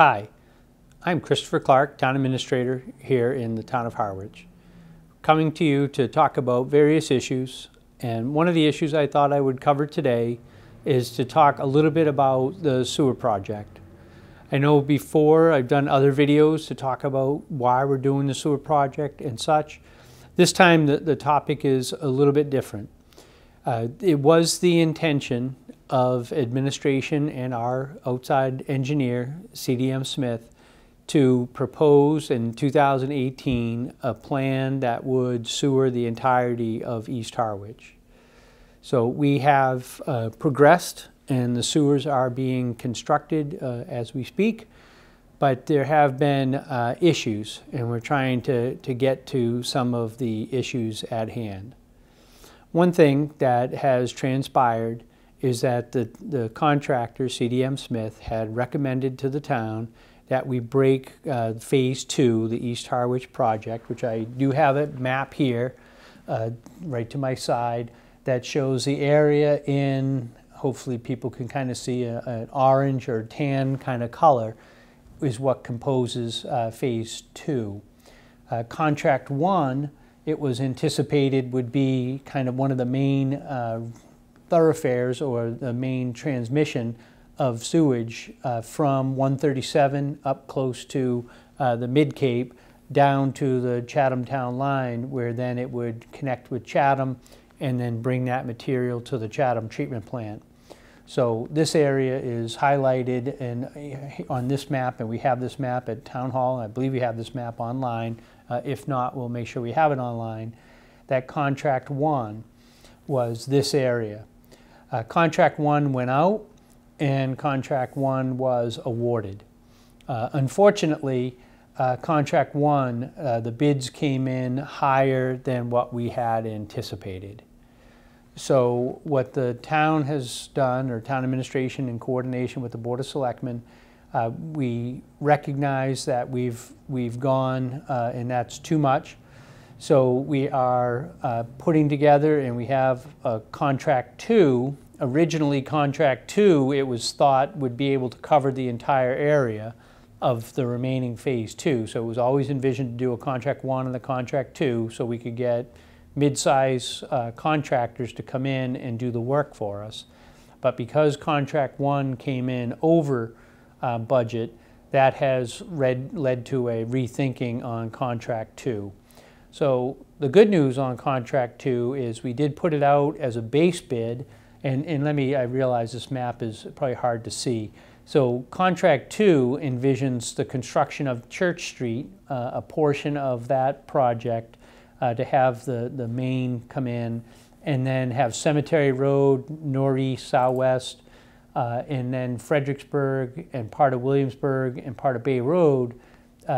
Hi, I'm Christopher Clark, Town Administrator here in the town of Harwich, coming to you to talk about various issues. And one of the issues I thought I would cover today is to talk a little bit about the sewer project. I know before I've done other videos to talk about why we're doing the sewer project and such. This time the topic is a little bit different. It was the intention of administration and our outside engineer, CDM Smith, to propose in 2018 a plan that would sewer the entirety of East Harwich. So we have progressed, and the sewers are being constructed as we speak, but there have been issues, and we're trying to get to some of the issues at hand. One thing that has transpired is that the contractor, CDM Smith, had recommended to the town that we break phase 2, the East Harwich project, which I do have a map here right to my side that shows the area in, hopefully people can kind of see an orange or tan kind of color, is what composes phase 2. Contract 1, it was anticipated would be kind of one of the main thoroughfares or the main transmission of sewage from 137 up close to the Mid-Cape down to the Chatham town line, where then it would connect with Chatham and then bring that material to the Chatham treatment plant. So this area is highlighted on this map, and we have this map at Town Hall. I believe we have this map online. If not, we'll make sure we have it online. That contract 1 was this area. Contract 1 went out, and contract 1 was awarded. Unfortunately, contract 1, the bids came in higher than what we had anticipated. So what the town has done, or town administration in coordination with the Board of Selectmen, we recognize that we've gone and that's too much. So we are putting together, and we have contract 2. Originally contract 2, it was thought would be able to cover the entire area of the remaining phase 2. So it was always envisioned to do a contract 1 and the contract 2, so we could get mid-size contractors to come in and do the work for us. But because contract 1 came in over budget, that has led to a rethinking on contract 2. So the good news on contract 2 is we did put it out as a base bid, and I realize this map is probably hard to see. So contract 2 envisions the construction of Church Street, a portion of that project, to have the main come in, and then have Cemetery Road, northeast, southwest, and then Fredericksburg and part of Williamsburg and part of Bay Road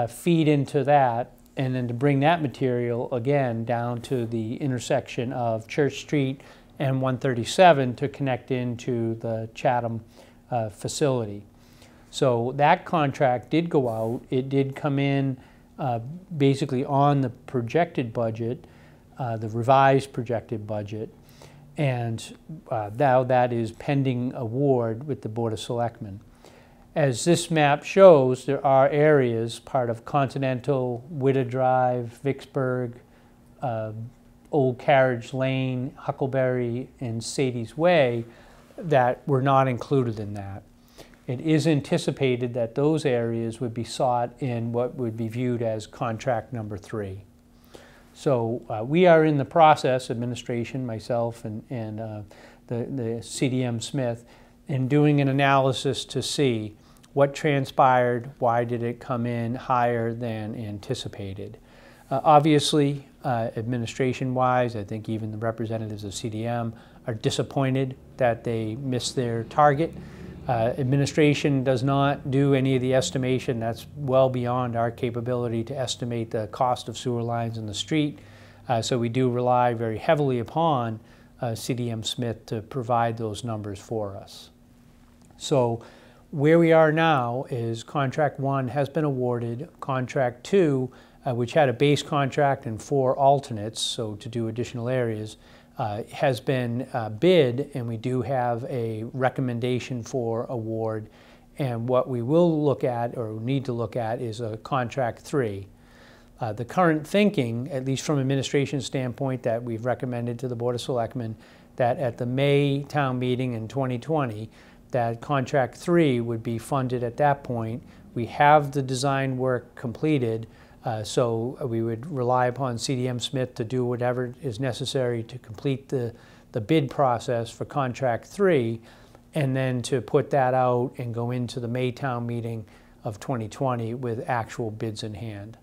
feed into that, and then to bring that material again down to the intersection of Church Street and 137 to connect into the Chatham facility. So that contract did go out. It did come in basically on the projected budget, the revised projected budget, and now that is pending award with the Board of Selectmen. As this map shows, there are areas, part of Continental, Witter Drive, Vicksburg, Old Carriage Lane, Huckleberry, and Sadie's Way, that were not included in that. It is anticipated that those areas would be sought in what would be viewed as contract number 3. So we are in the process, administration, myself, and the CDM Smith, in doing an analysis to see what transpired, why did it come in higher than anticipated. Obviously, administration-wise, I think even the representatives of CDM are disappointed that they missed their target. Administration does not do any of the estimation. That's well beyond our capability to estimate the cost of sewer lines in the street. So we do rely very heavily upon CDM Smith to provide those numbers for us. So where we are now is contract 1 has been awarded. Contract 2, which had a base contract and 4 alternates, so to do additional areas, has been bid, and we do have a recommendation for award, And what we will look at, or need to look at, is a contract 3. The current thinking, at least from administration standpoint, that we've recommended to the Board of Selectmen, that at the May town meeting in 2020, that contract 3 would be funded at that point. We have the design work completed, so we would rely upon CDM Smith to do whatever is necessary to complete the bid process for contract 3, and then to put that out and go into the May town meeting of 2020 with actual bids in hand.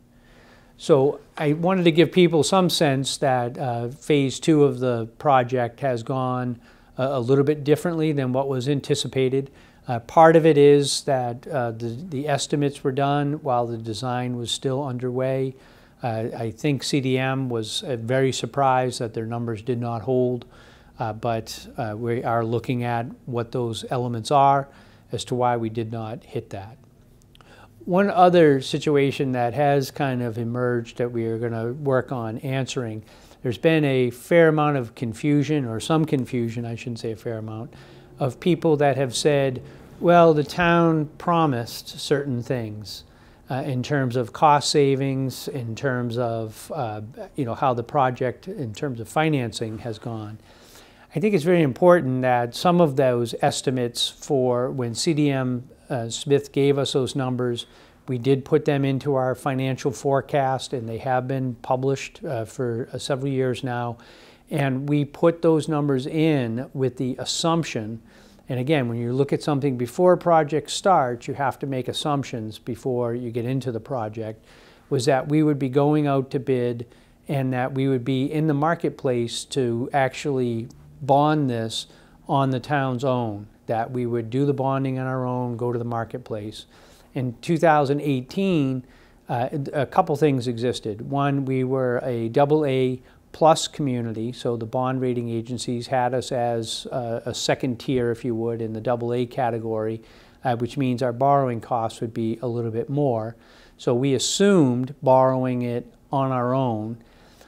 So I wanted to give people some sense that phase 2 of the project has gone a little bit differently than what was anticipated. Part of it is that the estimates were done while the design was still underway. I think CDM was very surprised that their numbers did not hold, but we are looking at what those elements are as to why we did not hit that. One other situation that has kind of emerged that we are going to work on answering, there's been a fair amount of confusion, or some confusion, I shouldn't say a fair amount, of people that have said, well, the town promised certain things in terms of cost savings, in terms of how the project, in terms of financing, has gone. I think it's very important that some of those estimates, for when CDM Smith gave us those numbers, we did put them into our financial forecast, and they have been published for several years now. And we put those numbers in with the assumption, and again, when you look at something before a project starts, you have to make assumptions before you get into the project, was that we would be going out to bid and that we would be in the marketplace to actually bond this on the town's own, that we would do the bonding on our own, go to the marketplace. In 2018, a couple things existed. One, we were a AA plus community, so the bond rating agencies had us as a second tier, if you would, in the AA category, which means our borrowing costs would be a little bit more. So we assumed borrowing it on our own.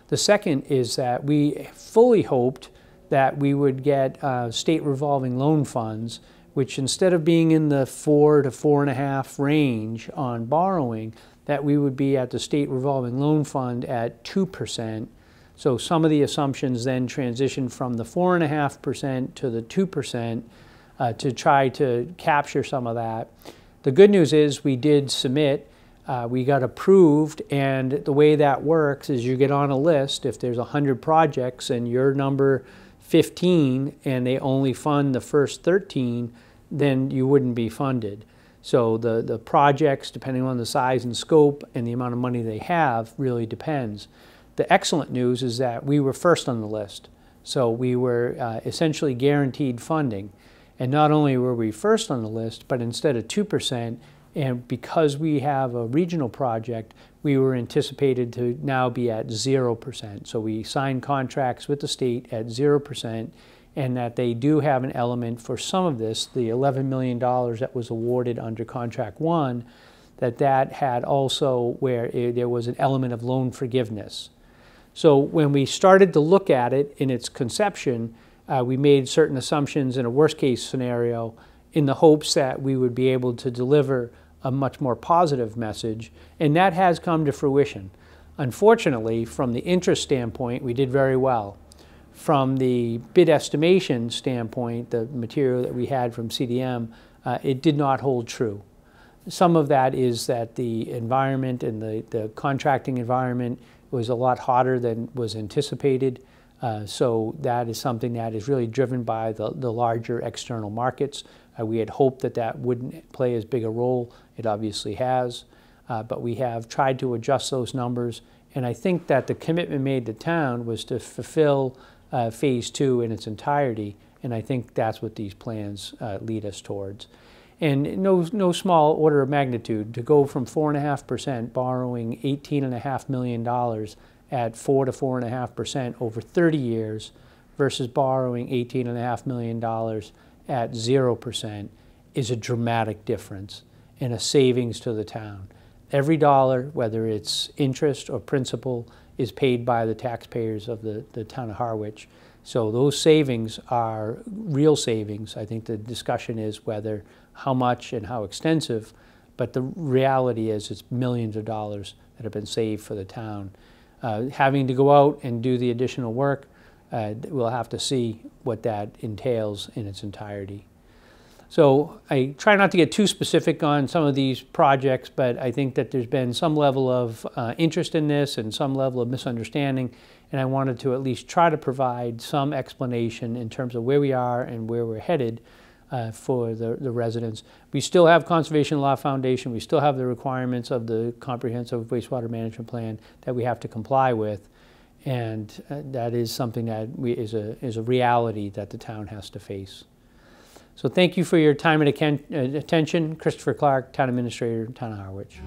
The second is that we fully hoped that we would get state revolving loan funds, which instead of being in the 4 to 4.5 range on borrowing, that we would be at the state revolving loan fund at 2%. So some of the assumptions then transitioned from the 4.5% to the 2% to try to capture some of that. The good news is we did submit, we got approved, and the way that works is you get on a list. If there's 100 projects and you're number 15 and they only fund the first 13, then you wouldn't be funded. So the projects, depending on the size and scope and the amount of money they have, really depends. The excellent news is that we were first on the list. So we were essentially guaranteed funding. And not only were we first on the list, but instead of 2%, and because we have a regional project, we were anticipated to now be at 0%. So we signed contracts with the state at 0%, and that they do have an element for some of this, the $11 million that was awarded under contract 1, that had also where there was an element of loan forgiveness. So when we started to look at it in its conception, we made certain assumptions in a worst case scenario in the hopes that we would be able to deliver a much more positive message, and that has come to fruition. Unfortunately, from the interest standpoint, we did very well. From the bid estimation standpoint, the material that we had from CDM, it did not hold true. Some of that is that the environment and the contracting environment was a lot hotter than was anticipated. So that is something that is really driven by the larger external markets. We had hoped that that wouldn't play as big a role. It obviously has. But we have tried to adjust those numbers. And I think that the commitment made to town was to fulfill phase 2 in its entirety. And I think that's what these plans lead us towards. And no small order of magnitude, to go from 4.5% borrowing $18.5 million at 4 to 4.5% over 30 years versus borrowing $18.5 million at 0% is a dramatic difference and a savings to the town. Every dollar, whether it's interest or principal, is paid by the taxpayers of the town of Harwich. So those savings are real savings. I think the discussion is whether how much and how extensive, but the reality is it's millions of dollars that have been saved for the town. Having to go out and do the additional work, we'll have to see what that entails in its entirety. So I try not to get too specific on some of these projects, but I think that there's been some level of interest in this and some level of misunderstanding, and I wanted to at least try to provide some explanation in terms of where we are and where we're headed for the residents. We still have Conservation Law Foundation. We still have the requirements of the Comprehensive Wastewater Management Plan that we have to comply with, and that is something that is a reality that the town has to face. So thank you for your time and attention. Christopher Clark, Town Administrator, Town of Harwich.